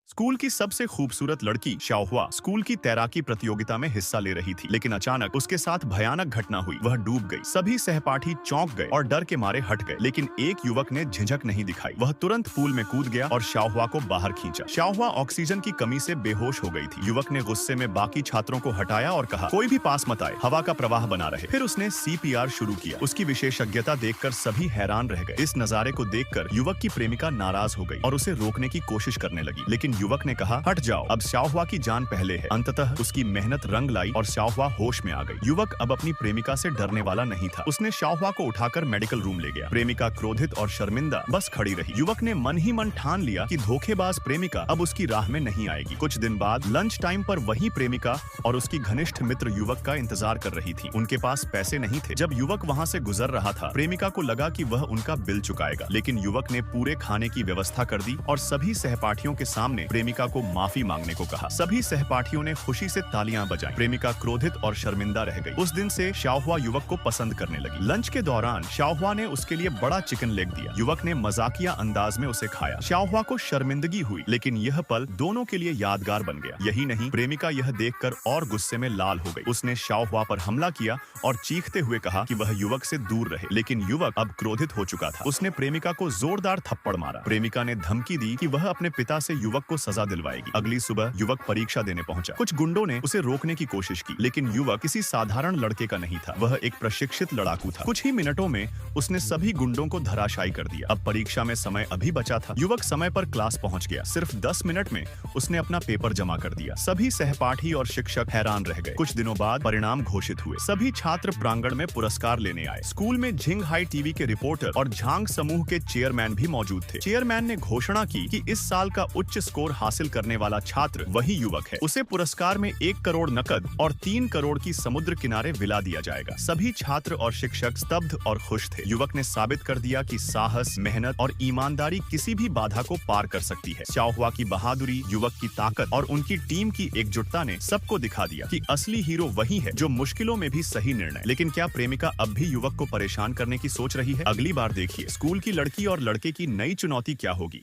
School की सबसे खूबसूरत लड़की शाओहुआ स्कूल की तैराकी प्रतियोगिता में हिस्सा ले रही थी, लेकिन अचानक उसके साथ भयानक घटना हुई। वह डूब गई। सभी सहपाठी चौंक गए और डर के मारे हट गए, लेकिन एक युवक ने झिझक नहीं दिखाई। वह तुरंत पूल में कूद गया और शाओहुआ को बाहर खींचा। शाओहुआ ऑक्सीजन की कमी से बेहोश हो गई थी। युवक ने गुस्से में बाकी छात्रों को हटाया और कहा, कोई भी पास मत आए, हवा का प्रवाह बना रहे। फिर उसने सीपीआर शुरू किया। उसकी विशेषज्ञता देखकर सभी हैरान रह गए। इस नजारे को देखकर युवक की प्रेमिका नाराज हो गई और उसे रोकने की कोशिश करने लगी, लेकिन युवक ने कहा, हट जाओ, अब शाओहुआ की जान पहले है। अंततः उसकी मेहनत रंग लाई और शाओहुआ होश में आ गई। युवक अब अपनी प्रेमिका से डरने वाला नहीं था। उसने शाओहुआ को उठाकर मेडिकल रूम ले गया। प्रेमिका क्रोधित और शर्मिंदा बस खड़ी रही। युवक ने मन ही मन ठान लिया कि धोखेबाज प्रेमिका अब उसकी राह में नहीं आएगी। कुछ दिन बाद लंच टाइम पर वही प्रेमिका और उसकी घनिष्ठ मित्र युवक का इंतजार कर रही थी। उनके पास पैसे नहीं थे। जब युवक वहाँ से गुजर रहा था, प्रेमिका को लगा कि वह उनका बिल चुकाएगा, लेकिन युवक ने पूरे खाने की व्यवस्था कर दी और सभी सहपाठियों के सामने प्रेमिका को माफी मांगने को कहा। सभी सहपाठियों ने खुशी से तालियां बजाई। प्रेमिका क्रोधित और शर्मिंदा रह गई। उस दिन से शाओहुआ युवक को पसंद करने लगी। लंच के दौरान शाओहुआ ने उसके लिए बड़ा चिकन लेग दिया। युवक ने मजाकिया अंदाज में उसे खाया। शाओहुआ को शर्मिंदगी हुई, लेकिन यह पल दोनों के लिए यादगार बन गया। यही नहीं, प्रेमिका यह देखकर और गुस्से में लाल हो गई। उसने शाओहुआ पर हमला किया और चीखते हुए कहा कि वह युवक से दूर रहे, लेकिन युवक अब क्रोधित हो चुका था। उसने प्रेमिका को जोरदार थप्पड़ मारा। प्रेमिका ने धमकी दी कि वह अपने पिता से युवक को सजा दिलवाएगी। अगली सुबह युवक परीक्षा देने पहुंचा। कुछ गुंडों ने उसे रोकने की कोशिश की, लेकिन युवक किसी साधारण लड़के का नहीं था। वह एक प्रशिक्षित लड़ाकू था। कुछ ही मिनटों में उसने सभी गुंडों को धराशायी कर दिया। अब परीक्षा में समय अभी बचा था। युवक समय पर क्लास पहुंच गया। सिर्फ 10 मिनट में उसने अपना पेपर जमा कर दिया। सभी सहपाठी और शिक्षक हैरान रह गए। कुछ दिनों बाद परिणाम घोषित हुए। सभी छात्र प्रांगण में पुरस्कार लेने आए। स्कूल में झिंग हाई टीवी के रिपोर्टर और झांग समूह के चेयरमैन भी मौजूद थे। चेयरमैन ने घोषणा की कि इस साल का उच्च स्कोर हासिल करने वाला छात्र वही युवक है। उसे पुरस्कार में 1 करोड़ नकद और 3 करोड़ की समुद्र किनारे विला दिया जाएगा। सभी छात्र और शिक्षक स्तब्ध और खुश थे। युवक ने साबित कर दिया कि साहस, मेहनत और ईमानदारी किसी भी बाधा को पार कर सकती है। शाओहुआ की बहादुरी, युवक की ताकत और उनकी टीम की एकजुटता ने सबको दिखा दिया कि असली हीरो वही है जो मुश्किलों में भी सही निर्णय। लेकिन क्या प्रेमिका अब भी युवक को परेशान करने की सोच रही है? अगली बार देखिए, स्कूल की लड़की और लड़के की नई चुनौती क्या होगी।